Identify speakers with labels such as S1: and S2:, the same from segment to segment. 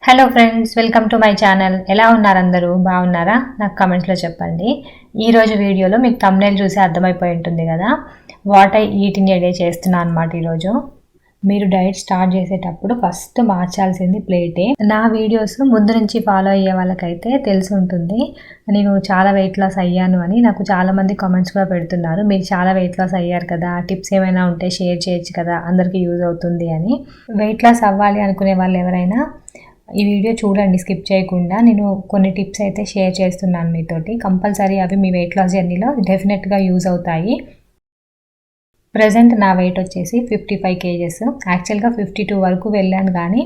S1: Hello friends, welcome to my channel. ఎలా ఉన్నారు అందరూ? బాగున్నారా? నాకు కమెంట్స్లో చెప్పండి. ఈరోజు వీడియోలో మీకు థంబ్నెయిల్ చూసి అర్థమైపోయి ఉంటుంది కదా, what I eat in a day చేస్తున్నాను అనమాట. ఈరోజు మీరు డైట్ స్టార్ట్ చేసేటప్పుడు ఫస్ట్ మార్చాల్సింది ప్లేటే. నా వీడియోస్ ముందు నుంచి ఫాలో అయ్యే వాళ్ళకైతే తెలిసి ఉంటుంది, నేను చాలా వెయిట్ లాస్ అయ్యాను అని. నాకు చాలామంది కామెంట్స్ కూడా పెడుతున్నారు, మీరు చాలా వెయిట్ లాస్ అయ్యారు కదా, టిప్స్ ఏమైనా ఉంటే షేర్ చేయొచ్చు కదా, అందరికీ యూజ్ అవుతుంది అని. వెయిట్ లాస్ అవ్వాలి అనుకునే వాళ్ళు ఎవరైనా ఈ వీడియో చూడండి స్కిప్ చేయకుండా. నేను కొన్ని టిప్స్ అయితే షేర్ చేస్తున్నాను మీతోటి. కంపల్సరీ అవి మీ వెయిట్ లాస్ జర్నీలో డెఫినెట్గా యూజ్ అవుతాయి. ప్రజెంట్ నా వెయిట్ వచ్చేసి 55 kgs. యాక్చువల్గా 52 వరకు వెళ్ళాను, కానీ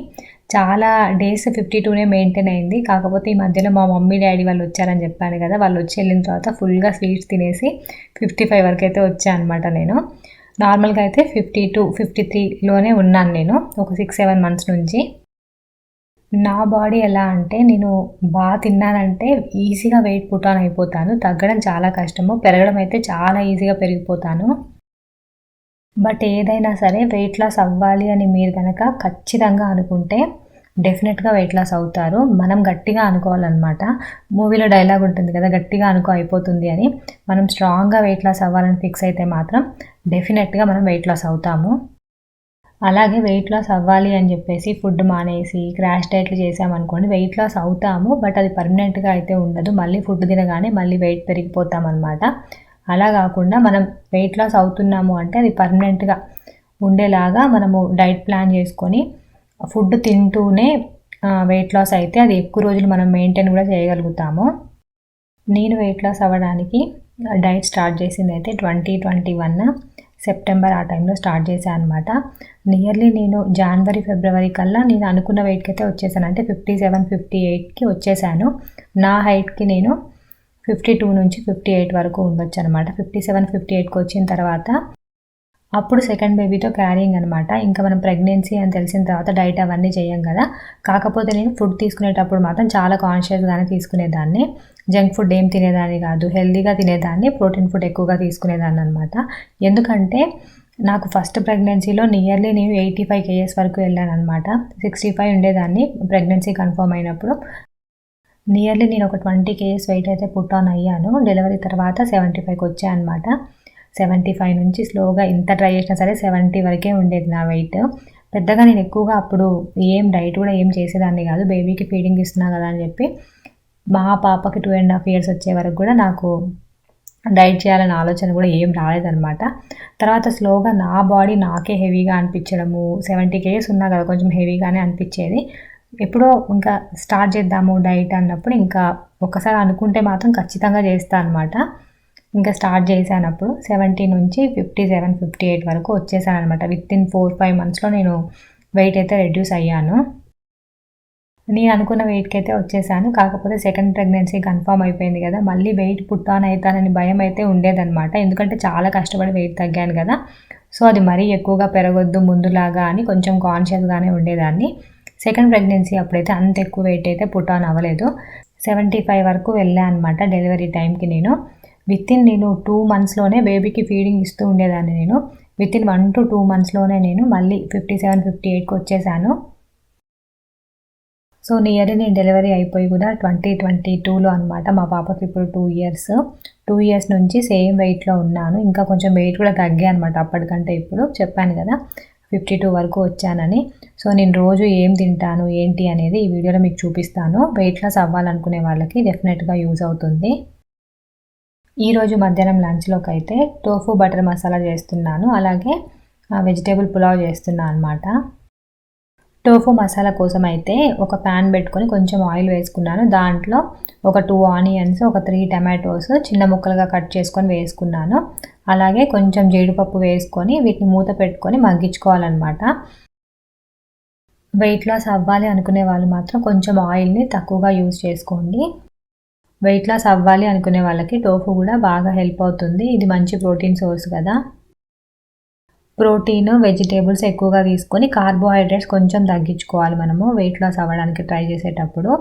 S1: చాలా డేస్ 52నే మెయింటైన్ అయింది. కాకపోతే ఈ మధ్యలో మా మమ్మీ డాడీ వాళ్ళు వచ్చారని చెప్పాను కదా, వాళ్ళు వచ్చి వెళ్ళిన తర్వాత ఫుల్గా స్వీట్స్ తినేసి 55 వరకు అయితే వచ్చాను అనమాట. నేను నార్మల్గా అయితే 52, 53లోనే ఉన్నాను నేను ఒక 6-7 మంత్స్ నుంచి. నా బాడీ ఎలా అంటే, నేను బాగా తిన్నానంటే ఈజీగా వెయిట్ పుట్ ఆన్ అయిపోతాను. తగ్గడం చాలా కష్టము, పెరగడం అయితే చాలా ఈజీగా పెరిగిపోతాను. బట్ ఏదైనా సరే వెయిట్ లాస్ అవ్వాలి అని మీరు కనుక ఖచ్చితంగా అనుకుంటే డెఫినెట్గా వెయిట్ లాస్ అవుతారు. మనం గట్టిగా అనుకోవాలన్నమాట. మూవీలో డైలాగ్ ఉంటుంది కదా, గట్టిగా అనుకో అయిపోతుంది అని. మనం స్ట్రాంగ్గా వెయిట్ లాస్ అవ్వాలని ఫిక్స్ అయితే మాత్రం డెఫినెట్గా మనం వెయిట్ లాస్ అవుతాము. అలాగే వెయిట్ లాస్ అవ్వాలి అని చెప్పేసి ఫుడ్ మానేసి క్రాష్ డైట్లు చేసామనుకోండి, వెయిట్ లాస్ అవుతాము, బట్ అది పర్మనెంట్గా అయితే ఉండదు. మళ్ళీ ఫుడ్ తినగానే మళ్ళీ వెయిట్ పెరిగిపోతామన్నమాట. అలా కాకుండా మనం వెయిట్ లాస్ అవుతున్నాము అంటే అది పర్మనెంట్గా ఉండేలాగా మనము డైట్ ప్లాన్ చేసుకొని ఫుడ్ తింటూనే వెయిట్ లాస్ అయితే అది ఎక్కువ రోజులు మనం మెయింటైన్ కూడా చేయగలుగుతాము. నేను వెయిట్ లాస్ అవ్వడానికి డైట్ స్టార్ట్ చేసింది అయితే 2021 సెప్టెంబర్ ఆ టైంలో స్టార్ట్ చేశాను అనమాట. నియర్లీ నేను జనవరి, ఫిబ్రవరి కల్లా నేను అనుకున్న వెయిట్కి అయితే వచ్చేసాను. అంటే 57, 58కి వచ్చేసాను. నా హైట్కి నేను 52 నుంచి 58 వరకు ఉండొచ్చు అనమాట. 57, 58కి వచ్చిన తర్వాత అప్పుడు సెకండ్ బేబీతో క్యారింగ్ అనమాట. ఇంకా మనం ప్రెగ్నెన్సీ అని తెలిసిన తర్వాత డైట్ అవన్నీ చేయం కదా. కాకపోతే నేను ఫుడ్ తీసుకునేటప్పుడు మాత్రం చాలా కాన్షియస్గానే తీసుకునేదాన్ని. జంక్ ఫుడ్ ఏం తినేదాన్ని కాదు, హెల్తీగా తినేదాన్ని, ప్రోటీన్ ఫుడ్ ఎక్కువగా తీసుకునేదాన్ని అనమాట. ఎందుకంటే నాకు ఫస్ట్ ప్రెగ్నెన్సీలో నియర్లీ నేను 85 kgs వరకు వెళ్ళాను అనమాట. 65 ఉండేదాన్ని ప్రెగ్నెన్సీ కన్ఫర్మ్ అయినప్పుడు. నియర్లీ నేను ఒక 20 kgs వెయిట్ అయితే పుట్ ఆన్ అయ్యాను. డెలివరీ తర్వాత 75కి వచ్చాను అనమాట. 75 నుంచి స్లోగా ఇంత ట్రై చేసినా సరే 70 వరకే ఉండేది నా వెయిట్. పెద్దగా నేను ఎక్కువగా అప్పుడు ఏం డైట్ కూడా ఏం చేసేదాన్ని కాదు. బేబీకి ఫీడింగ్ ఇస్తున్నా కదా అని చెప్పి మా పాపకి 2.5 years వచ్చే వరకు కూడా నాకు డైట్ చేయాలనే ఆలోచన కూడా ఏం రాలేదనమాట. తర్వాత స్లోగా నా బాడీ నాకే హెవీగా అనిపించడము, 70 kgs ఉన్నా కదా కొంచెం హెవీగానే అనిపించేది. ఎప్పుడో ఇంకా స్టార్ట్ చేద్దాము డైట్ అన్నప్పుడు ఇంకా ఒకసారి అనుకుంటే మాత్రం ఖచ్చితంగా చేస్తాను అనమాట. ఇంకా స్టార్ట్ చేశానప్పుడు 70 నుంచి 57, 58 వరకు వచ్చేసాను అనమాట. వితిన్ 4-5 మంత్స్లో నేను వెయిట్ అయితే రెడ్యూస్ అయ్యాను. నేను అనుకున్న వెయిట్కి అయితే వచ్చేసాను. కాకపోతే సెకండ్ ప్రెగ్నెన్సీ కన్ఫర్మ్ అయిపోయింది కదా, మళ్ళీ వెయిట్ పుట్ ఆన్ అవుతానని భయం అయితే ఉండేదన్నమాట. ఎందుకంటే చాలా కష్టపడి వెయిట్ తగ్గాను కదా, సో అది మరీ ఎక్కువగా పెరగొద్దు ముందులాగా అని కొంచెం కాన్షియస్గానే ఉండేదాన్ని. సెకండ్ ప్రెగ్నెన్సీ అప్పుడైతే అంత ఎక్కువ వెయిట్ అయితే పుట్ ఆన్ అవ్వలేదు. 75 వరకు వెళ్ళాను అనమాట డెలివరీ టైంకి. నేను 2 మంత్స్లోనే బేబీకి ఫీడింగ్ ఇస్తూ ఉండేదాన్ని. నేను వితిన్ 1 to 2 మంత్స్లోనే నేను మళ్ళీ 57, 58కి వచ్చేసాను. సో నియర్లీ నేను డెలివరీ అయిపోయి కూడా 2022లో అనమాట. మా పాపకి ఇప్పుడు 2 years. 2 years నుంచి సేమ్ వెయిట్లో ఉన్నాను. ఇంకా కొంచెం వెయిట్ కూడా తగ్గా అనమాట అప్పటికంటే. ఇప్పుడు చెప్పాను కదా 52 వరకు వచ్చానని. సో నేను రోజు ఏం తింటాను ఏంటి అనేది ఈ వీడియోలో మీకు చూపిస్తాను. వెయిట్ లాస్ అవ్వాలనుకునే వాళ్ళకి డెఫినెట్గా యూజ్ అవుతుంది. ఈరోజు మధ్యాహ్నం లంచ్లోకి అయితే టోఫు బటర్ మసాలా చేస్తున్నాను, అలాగే వెజిటేబుల్ పులావ్ చేస్తున్నాను అనమాట. టోఫు మసాలా కోసం అయితే ఒక ప్యాన్ పెట్టుకొని కొంచెం ఆయిల్ వేసుకున్నాను. దాంట్లో ఒక 2 onions, ఒక 3 tomatoes చిన్న ముక్కలుగా కట్ చేసుకొని వేసుకున్నాను. అలాగే కొంచెం జీడిపప్పు వేసుకొని వీటిని మూత పెట్టుకొని మగ్గించుకోవాలన్నమాట. వెయిట్ లాస్ అవ్వాలి అనుకునే వాళ్ళు మాత్రం కొంచెం ఆయిల్ని తక్కువగా యూజ్ చేసుకోండి. వెయిట్ లాస్ అవ్వాలి అనుకునే వాళ్ళకి టోఫు కూడా బాగా హెల్ప్ అవుతుంది. ఇది మంచి ప్రోటీన్ సోర్స్ కదా. ప్రోటీన్, వెజిటేబుల్స్ ఎక్కువగా తీసుకొని కార్బోహైడ్రేట్స్ కొంచెం తగ్గించుకోవాలి మనము వెయిట్ లాస్ అవ్వడానికి ట్రై చేసేటప్పుడు.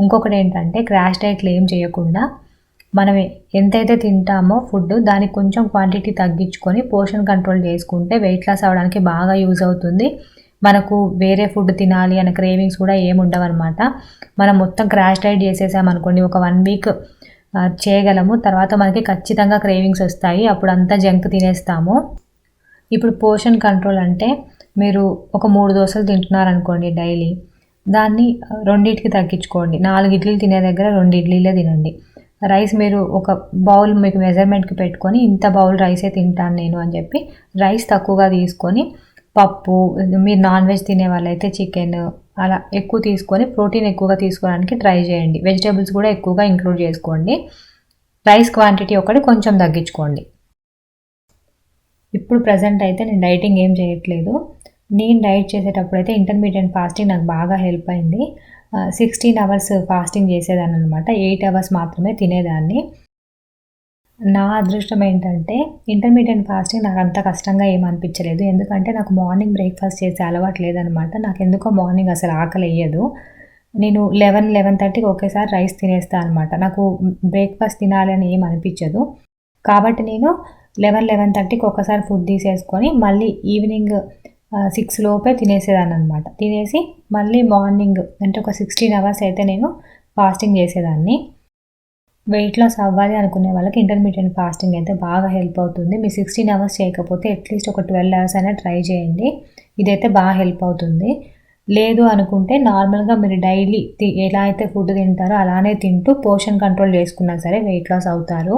S1: ఇంకొకటి ఏంటంటే క్రాష్ డైట్లు ఏం చేయకుండా మనం ఎంతైతే తింటామో ఫుడ్ దానికి కొంచెం క్వాంటిటీ తగ్గించుకొని పోర్షన్ కంట్రోల్ చేసుకుంటే వెయిట్ లాస్ అవ్వడానికి బాగా యూజ్ అవుతుంది. మనకు వేరే ఫుడ్ తినాలి అనే క్రేవింగ్స్ కూడా ఏమి ఉండవన్నమాట. మనం మొత్తం క్రాష్ డైట్ చేసేసామనుకోండి, ఒక 1 వీక్ చేయగలము. తర్వాత మనకి ఖచ్చితంగా క్రేవింగ్స్ వస్తాయి, అప్పుడు అంతా జంక్ తినేస్తాము. ఇప్పుడు పోర్షన్ కంట్రోల్ అంటే మీరు ఒక 3 దోసలు తింటున్నారనుకోండి డైలీ, దాన్ని 2కి తగ్గించుకోండి. 4 ఇడ్లీలు తినే దగ్గర 2 ఇడ్లీలే తినండి. రైస్ మీరు ఒక బౌల్ మీకు మెజర్మెంట్కి పెట్టుకొని ఇంత బౌల్ రైసే తింటాను నేను అని చెప్పి రైస్ తక్కువగా తీసుకొని, పప్పు, మీరు నాన్ వెజ్ తినే వాళ్ళైతే చికెన్ అలా ఎక్కువ తీసుకొని ప్రోటీన్ ఎక్కువగా తీసుకోవడానికి ట్రై చేయండి. వెజిటేబుల్స్ కూడా ఎక్కువగా ఇంక్లూడ్ చేసుకోండి. రైస్ క్వాంటిటీ ఒకటి కొంచెం తగ్గించుకోండి. ఇప్పుడు ప్రజెంట్ అయితే నేను డైటింగ్ ఏం చేయట్లేదు. నేను డైట్ చేసేటప్పుడు అయితే ఇంటర్మీడియట్ ఫాస్టింగ్ నాకు బాగా హెల్ప్ అయింది. 16 అవర్స్ ఫాస్టింగ్ చేసేదాన్ని అనమాట. 8 అవర్స్ మాత్రమే తినేదాన్ని. నా అదృష్టం ఏంటంటే ఇంటర్మీడియట్ ఫాస్టింగ్ నాకు అంత కష్టంగా ఏమనిపించలేదు. ఎందుకంటే నాకు మార్నింగ్ బ్రేక్ఫాస్ట్ చేసే అలవాటు లేదనమాట. నాకు ఎందుకో మార్నింగ్ అసలు ఆకలి వేయదు. నేను 11-11:30కి ఒకేసారి రైస్ తినేస్తాను అనమాట. నాకు బ్రేక్ఫాస్ట్ తినాలి అని ఏం అనిపించదు. కాబట్టి నేను 11-11:30కి ఒకసారి ఫుడ్ తీసేసుకొని మళ్ళీ ఈవినింగ్ 6 లోపే తినేసేదాన్ని అనమాట. తినేసి మళ్ళీ మార్నింగ్ అంటే ఒక 16 అవర్స్ అయితే నేను ఫాస్టింగ్ చేసేదాన్ని. వెయిట్ లాస్ అవ్వాలి అనుకునే వాళ్ళకి ఇంటర్మీడియట్ ఫాస్టింగ్ అయితే బాగా హెల్ప్ అవుతుంది. మీరు 16 అవర్స్ చేయకపోతే అట్లీస్ట్ ఒక 12 అవర్స్ అయినా ట్రై చేయండి. ఇదైతే బాగా హెల్ప్ అవుతుంది. లేదు అనుకుంటే నార్మల్గా మీరు డైలీ ఎలా అయితే ఫుడ్ తింటారో అలానే తింటూ పోర్షన్ కంట్రోల్ చేసుకున్నా సరే వెయిట్ లాస్ అవుతారు.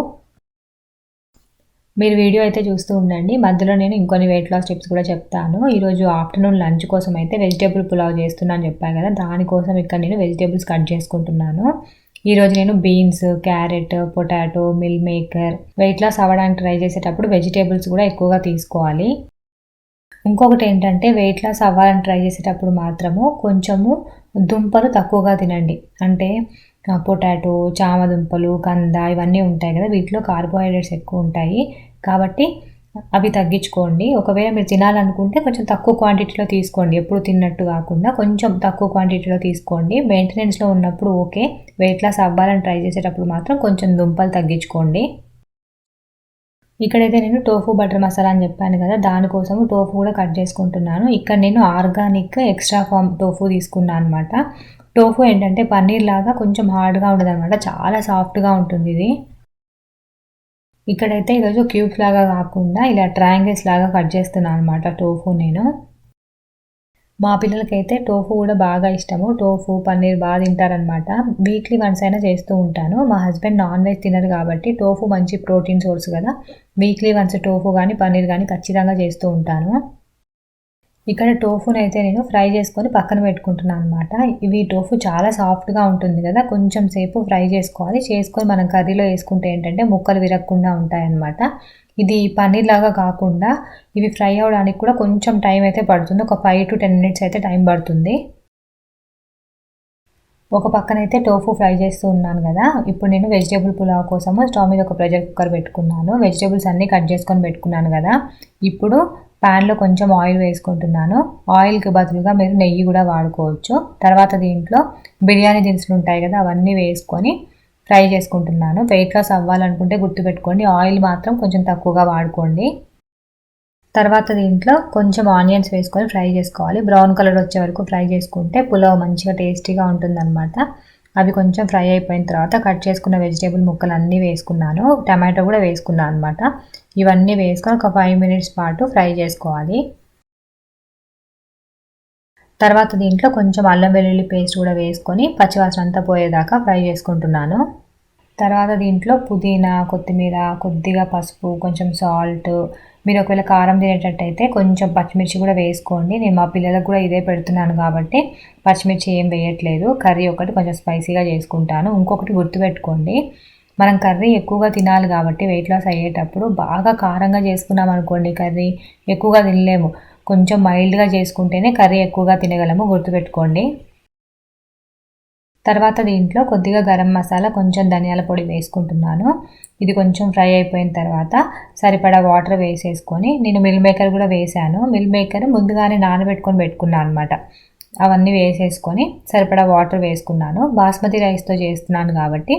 S1: మీరు వీడియో అయితే చూస్తూ ఉండండి. మధ్యలో నేను ఇంకొన్ని వెయిట్ లాస్ టిప్స్ కూడా చెప్తాను. ఈరోజు ఆఫ్టర్నూన్ లంచ్ కోసం అయితే వెజిటేబుల్ పులావ్ చేస్తున్నాను చెప్పాను కదా, దానికోసం ఇక్కడ నేను వెజిటేబుల్స్ కట్ చేసుకుంటున్నాను. ఈరోజు నేను beans, carrot, potato, meal maker, weight loss అవ్వడానికి ట్రై చేసేటప్పుడు వెజిటేబుల్స్ కూడా ఎక్కువగా తీసుకోవాలి. ఇంకొకటి ఏంటంటే వెయిట్ లాస్ అవ్వాలని ట్రై చేసేటప్పుడు మాత్రము కొంచెము దుంపలు తక్కువగా తినండి. అంటే పొటాటో, చామదుంపలు, కంద ఇవన్నీ ఉంటాయి కదా, వీటిలో కార్బోహైడ్రేట్స్ ఎక్కువ ఉంటాయి. కాబట్టి అవి తగ్గించుకోండి. ఒకవేళ మీరు తినాలనుకుంటే కొంచెం తక్కువ క్వాంటిటీలో తీసుకోండి. ఎప్పుడు తిన్నట్టు కాకుండా కొంచెం తక్కువ క్వాంటిటీలో తీసుకోండి. మెయింటెనెన్స్లో ఉన్నప్పుడు ఓకే, వెయిట్ లాస్ అవ్వాలని ట్రై చేసేటప్పుడు మాత్రం కొంచెం దుంపలు తగ్గించుకోండి. ఇక్కడైతే నేను టోఫు బటర్ మసాలా అని చెప్పాను కదా, దానికోసము టోఫు కూడా కట్ చేసుకుంటున్నాను. ఇక్కడ నేను ఆర్గానిక్ ఎక్స్ట్రా ఫామ్ టోఫు తీసుకున్నాను అనమాట. టోఫు ఏంటంటే పన్నీర్ లాగా కొంచెం హార్డ్గా ఉండదు అనమాట, చాలా సాఫ్ట్గా ఉంటుంది ఇది. ఇక్కడైతే ఈరోజు క్యూబ్స్ లాగా కాకుండా ఇలా ట్రయాంగిల్స్ లాగా కట్ చేస్తున్నాను అనమాట టోఫు నేను. మా పిల్లలకైతే టోఫు కూడా బాగా ఇష్టము. టోఫు, పన్నీర్ బాగా తింటారనమాట. వీక్లీ వన్స్ అయినా చేస్తూ ఉంటాను. మా హస్బెండ్ నాన్ వెజ్ తినరు కాబట్టి టోఫు మంచి ప్రోటీన్ సోర్స్ కదా, వీక్లీ వన్స్ టోఫు కానీ పన్నీర్ కానీ ఖచ్చితంగా చేస్తూ ఉంటాను. ఇక్కడ టోఫుని అయితే నేను ఫ్రై చేసుకొని పక్కన పెట్టుకుంటున్నాను అనమాట. ఇవి టోఫు చాలా సాఫ్ట్గా ఉంటుంది కదా, కొంచెం సేపు ఫ్రై చేసుకోవాలి. చేసుకొని మనం కర్రీలో వేసుకుంటే ఏంటంటే ముక్కలు విరగకుండా ఉంటాయన్నమాట. ఇది పన్నీర్ లాగా కాకుండా ఇవి ఫ్రై అవ్వడానికి కూడా కొంచెం టైం అయితే పడుతుంది. ఒక 5 to 10 minutes అయితే టైం పడుతుంది. ఒక పక్కనైతే టోఫు ఫ్రై చేస్తూ ఉన్నాను కదా, ఇప్పుడు నేను వెజిటేబుల్ పులావ్ కోసము స్టవ్ మీద ఒక ప్రెషర్ కుక్కర్ పెట్టుకున్నాను. వెజిటేబుల్స్ అన్నీ కట్ చేసుకొని పెట్టుకున్నాను కదా, ఇప్పుడు ప్యాన్లో కొంచెం ఆయిల్ వేసుకుంటున్నాను. ఆయిల్కి బదులుగా మీరు నెయ్యి కూడా వాడుకోవచ్చు. తర్వాత దీంట్లో బిర్యానీ దినుసులు ఉంటాయి కదా, అవన్నీ వేసుకొని ఫ్రై చేసుకుంటున్నాను. వెయిట్ లాస్ అవ్వాలనుకుంటే గుర్తుపెట్టుకోండి, ఆయిల్ మాత్రం కొంచెం తక్కువగా వాడుకోండి. తర్వాత దీంట్లో కొంచెం ఆనియన్స్ వేసుకొని ఫ్రై చేసుకోవాలి. బ్రౌన్ కలర్ వచ్చే వరకు ఫ్రై చేసుకుంటే పులావ్ మంచిగా టేస్టీగా ఉంటుందన్నమాట. అవి కొంచెం ఫ్రై అయిపోయిన తర్వాత కట్ చేసుకున్న వెజిటేబుల్ ముక్కలు అన్నీ వేసుకున్నాను. టమాటో కూడా వేసుకున్నాను అనమాట. ఇవన్నీ వేసుకొని ఒక 5 minutes పాటు ఫ్రై చేసుకోవాలి. తర్వాత దీంట్లో కొంచెం అల్లం వెల్లుల్లి పేస్ట్ కూడా వేసుకొని పచ్చివాసన అంతా పోయేదాకా ఫ్రై చేసుకుంటున్నాను. తర్వాత దీంట్లో పుదీనా, కొత్తిమీర, కొద్దిగా పసుపు, కొంచెం సాల్ట్, మీరు ఒకవేళ కారం తినేటట్టయితే కొంచెం పచ్చిమిర్చి కూడా వేసుకోండి. నేను మా పిల్లలకు కూడా ఇదే పెడుతున్నాను కాబట్టి పచ్చిమిర్చి ఏం వేయట్లేదు. కర్రీ ఒకటి కొంచెం స్పైసీగా చేసుకుంటాను. ఇంకొకటి గుర్తుపెట్టుకోండి, మనం కర్రీ ఎక్కువగా తినాలి కాబట్టి వెయిట్ లాస్ అయ్యేటప్పుడు బాగా కారంగా చేసుకున్నాం అనుకోండి, కర్రీ ఎక్కువగా తినలేము. కొంచెం మైల్డ్గా చేసుకుంటేనే కర్రీ ఎక్కువగా తినగలము, గుర్తుపెట్టుకోండి. తర్వాత దీంట్లో కొద్దిగా గరం మసాలా, కొంచెం ధనియాల పొడి వేసుకుంటున్నాను. ఇది కొంచెం ఫ్రై అయిపోయిన తర్వాత సరిపడా వాటర్ వేసేసుకొని, నేను మిల్ మేకర్ కూడా వేసాను. మిల్ మేకర్ ముందుగానే నానబెట్టుకొని పెట్టుకున్నాను అనమాట. అవన్నీ వేసేసుకొని సరిపడా వాటర్ వేసుకున్నాను. బాస్మతి రైస్తో చేస్తున్నాను కాబట్టి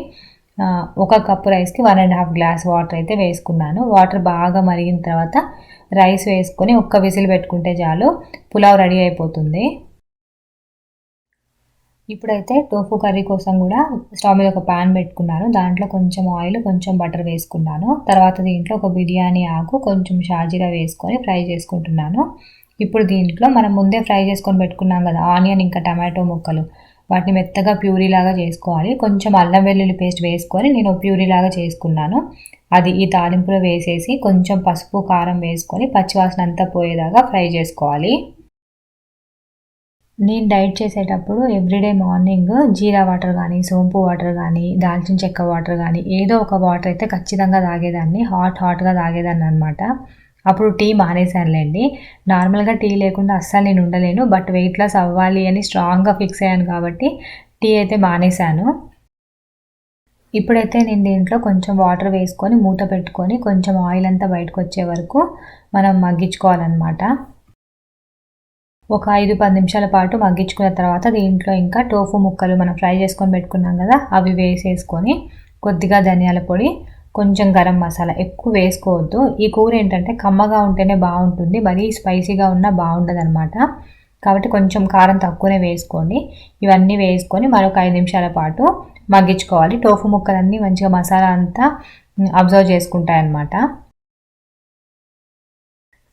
S1: ఒక కప్పు రైస్కి 1.5 గ్లాస్ వాటర్ అయితే వేసుకున్నాను. వాటర్ బాగా మరిగిన తర్వాత రైస్ వేసుకొని ఒక్క విజిల్ పెట్టుకుంటే చాలు, పులావ్ రెడీ అయిపోతుంది. ఇప్పుడైతే టోఫు కర్రీ కోసం కూడా స్టవ్ మీద ఒక ప్యాన్ పెట్టుకున్నాను. దాంట్లో కొంచెం ఆయిల్, కొంచెం బటర్ వేసుకున్నాను. తర్వాత దీంట్లో ఒక బిర్యానీ ఆకు, కొంచెం షాజీరా వేసుకొని ఫ్రై చేసుకుంటున్నాను. ఇప్పుడు దీంట్లో మనం ముందే ఫ్రై చేసుకొని పెట్టుకున్నాం కదా ఆనియన్ ఇంకా టమాటో ముక్కలు, వాటిని మెత్తగా ప్యూరీ లాగా చేసుకోవాలి. కొంచెం అల్లం వెల్లుల్లి పేస్ట్ వేసుకొని నేను ప్యూరీ లాగా చేసుకున్నాను. అది ఈ తాలింపులో వేసేసి కొంచెం పసుపు కారం వేసుకొని పచ్చివాసన అంతా పోయేదాకా ఫ్రై చేసుకోవాలి. నేను డైట్ చేసేటప్పుడు ఎవ్రీడే మార్నింగ్ జీరా వాటర్ కానీ, సోంపు వాటర్ కానీ, దాల్చిన చెక్క వాటర్ కానీ ఏదో ఒక వాటర్ అయితే ఖచ్చితంగా తాగేదాన్ని. హాట్గా తాగేదాన్ని అనమాట. అప్పుడు టీ మానేశానులేండి. నార్మల్గా టీ లేకుండా అస్సలు నేను ఉండలేను. బట్ వెయిట్ లాస్ అవ్వాలి అని స్ట్రాంగ్గా ఫిక్స్ అయ్యాను కాబట్టి టీ అయితే మానేశాను. ఇప్పుడైతే నేను దీంట్లో కొంచెం వాటర్ వేసుకొని మూత పెట్టుకొని కొంచెం ఆయిల్ అంతా బయటకు వచ్చే వరకు మనం మగ్గించుకోవాలన్నమాట. ఒక 5-10 నిమిషాల పాటు మగ్గించుకున్న తర్వాత దీంట్లో ఇంకా టోఫు ముక్కలు మనం ఫ్రై చేసుకొని పెట్టుకున్నాం కదా, అవి వేసేసుకొని కొద్దిగా ధనియాల పొడి, కొంచెం గరం మసాలా, ఎక్కువ వేసుకోవద్దు. ఈ కూర ఏంటంటే కమ్మగా ఉంటేనే బాగుంటుంది, మరీ స్పైసీగా ఉన్నా బాగుండదు అనమాట. కాబట్టి కొంచెం కారం తక్కువనే వేసుకోండి. ఇవన్నీ వేసుకొని మరొక 5 నిమిషాల పాటు మగ్గించుకోవాలి. టోఫు ముక్కలన్నీ మంచిగా మసాలా అంతా అబ్జర్వ్ చేసుకుంటాయి అన్నమాట.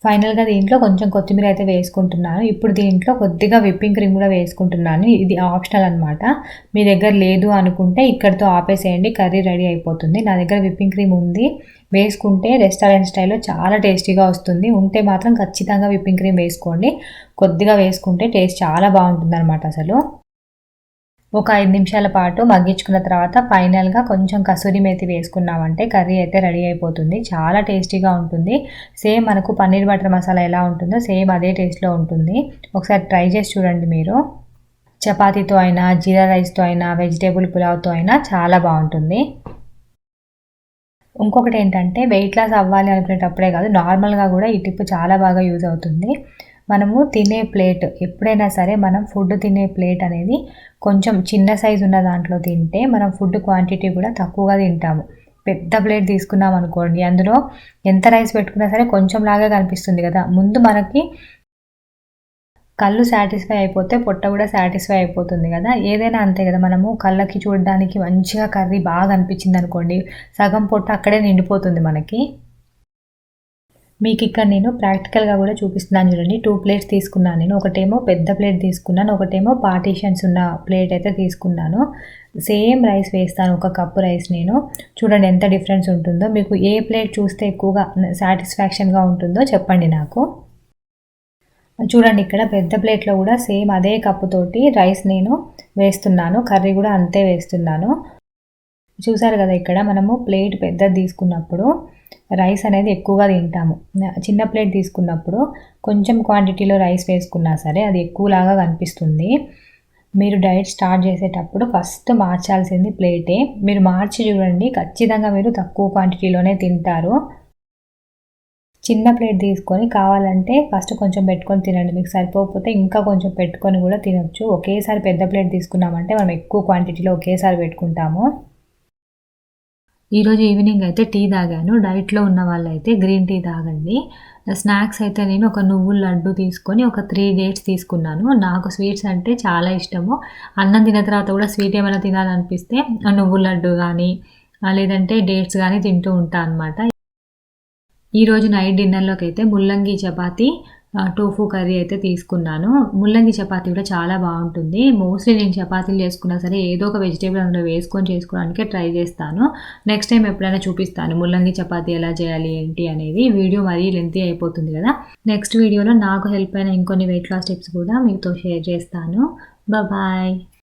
S1: ఫైనల్గా దీంట్లో కొంచెం కొత్తిమీర అయితే వేసుకుంటున్నాను. ఇప్పుడు దీంట్లో కొద్దిగా విప్పింగ్ క్రీమ్ కూడా వేసుకుంటున్నాను. ఇది ఆప్షనల్ అనమాట. మీ దగ్గర లేదు అనుకుంటే ఇక్కడితో ఆపేసేయండి, కర్రీ రెడీ అయిపోతుంది. నా దగ్గర విప్పింగ్ క్రీమ్ ఉంది. వేసుకుంటే రెస్టారెంట్ స్టైల్లో చాలా టేస్టీగా వస్తుంది. ఉంటే మాత్రం ఖచ్చితంగా విప్పింగ్ క్రీమ్ వేసుకోండి. కొద్దిగా వేసుకుంటే టేస్ట్ చాలా బాగుంటుంది అనమాట. అసలు ఒక 5 నిమిషాల పాటు మగ్గించుకున్న తర్వాత ఫైనల్గా కొంచెం కసూరి మేతి వేసుకున్నామంటే కర్రీ అయితే రెడీ అయిపోతుంది. చాలా టేస్టీగా ఉంటుంది. సేమ్ మనకు పన్నీర్ బటర్ మసాలా ఎలా ఉంటుందో సేమ్ అదే టేస్ట్లో ఉంటుంది. ఒకసారి ట్రై చేసి చూడండి మీరు. చపాతీతో అయినా, జీరా రైస్తో అయినా, వెజిటేబుల్ పులావ్తో అయినా చాలా బాగుంటుంది. ఇంకొకటి ఏంటంటే వెయిట్ లాస్ అవ్వాలి అనుకునేటప్పుడే కాదు, నార్మల్గా కూడా ఈ టిప్ చాలా బాగా యూజ్ అవుతుంది. మనము తినే ప్లేట్ ఎప్పుడైనా సరే, మనం ఫుడ్ తినే ప్లేట్ అనేది కొంచెం చిన్న సైజు ఉన్న దాంట్లో తింటే మనం ఫుడ్ క్వాంటిటీ కూడా తక్కువగా తింటాము. పెద్ద ప్లేట్ తీసుకున్నాం అనుకోండి, అందులో ఎంత రైస్ పెట్టుకున్నా సరే కొంచెం లాగా కనిపిస్తుంది కదా. ముందు మనకి కళ్ళు సాటిస్ఫై అయిపోతే పొట్ట కూడా సాటిస్ఫై అయిపోతుంది కదా. ఏదైనా అంతే కదా, మనము కళ్ళకి చూడడానికి మంచిగా కర్రీ బాగా అనిపించింది అనుకోండి, సగం పొట్ట అక్కడే నిండిపోతుంది మనకి. మీకు ఇక్కడ నేను ప్రాక్టికల్గా కూడా చూపిస్తున్నాను చూడండి. 2 ప్లేట్స్ తీసుకున్నాను నేను. ఒకటేమో పెద్ద ప్లేట్ తీసుకున్నాను, ఒకటేమో పార్టీషన్స్ ఉన్న ప్లేట్ అయితే తీసుకున్నాను. సేమ్ రైస్ వేస్తాను, ఒక కప్పు రైస్ నేను. చూడండి ఎంత డిఫరెన్స్ ఉంటుందో. మీకు ఏ ప్లేట్ చూస్తే ఎక్కువగా సాటిస్ఫాక్షన్గా ఉంటుందో చెప్పండి నాకు. చూడండి ఇక్కడ పెద్ద ప్లేట్లో కూడా సేమ్ అదే కప్పుతోటి రైస్ నేను వేస్తున్నాను, కర్రీ కూడా అంతే వేస్తున్నాను. చూసారు కదా, ఇక్కడ మనము ప్లేట్ పెద్దది తీసుకున్నప్పుడు రైస్ అనేది ఎక్కువగా తింటాము. చిన్న ప్లేట్ తీసుకున్నప్పుడు కొంచెం క్వాంటిటీలో రైస్ వేసుకున్నా సరే అది ఎక్కువలాగా కనిపిస్తుంది. మీరు డైట్ స్టార్ట్ చేసేటప్పుడు ఫస్ట్ మార్చాల్సింది ప్లేటే. మీరు మార్చి చూడండి, ఖచ్చితంగా మీరు తక్కువ క్వాంటిటీలోనే తింటారు. చిన్న ప్లేట్ తీసుకొని కావాలంటే ఫస్ట్ కొంచెం పెట్టుకొని తినండి. మీకు సరిపోకపోతే ఇంకా కొంచెం పెట్టుకొని కూడా తినొచ్చు. ఒకేసారి పెద్ద ప్లేట్ తీసుకున్నామంటే మనం ఎక్కువ క్వాంటిటీలో ఒకేసారి పెట్టుకుంటాము. ఈరోజు ఈవినింగ్ అయితే టీ తాగాను. డైట్లో ఉన్న వాళ్ళైతే గ్రీన్ టీ తాగండి. స్నాక్స్ అయితే నేను ఒక నువ్వుల లడ్డు తీసుకొని ఒక 3 డేట్స్ తీసుకున్నాను. నాకు స్వీట్స్ అంటే చాలా ఇష్టము. అన్నం తిన్న తర్వాత కూడా స్వీట్ ఏమైనా తినాలనిపిస్తే నువ్వుల లడ్డు కానీ లేదంటే డేట్స్ కానీ తింటూ ఉంటాను అనమాట. ఈరోజు నైట్ డిన్నర్లోకి అయితే ముల్లంగి చపాతీ, టోఫు కర్రీ అయితే తీసుకున్నాను. ముల్లంగి చపాతీ కూడా చాలా బాగుంటుంది. మోస్ట్లీ నేను చపాతీలు చేసుకున్నా సరే ఏదో ఒక వెజిటేబుల్ అందులో వేసుకొని చేసుకోవడానికే ట్రై చేస్తాను. నెక్స్ట్ టైం ఎప్పుడైనా చూపిస్తాను ముల్లంగి చపాతీ ఎలా చేయాలి ఏంటి అనేది. వీడియో మరీ లెంతీ అయిపోతుంది కదా. నెక్స్ట్ వీడియోలో నాకు హెల్ప్ అయిన ఇంకొన్ని వెయిట్ లాస్ టిప్స్ కూడా మీతో షేర్ చేస్తాను. బాయ్.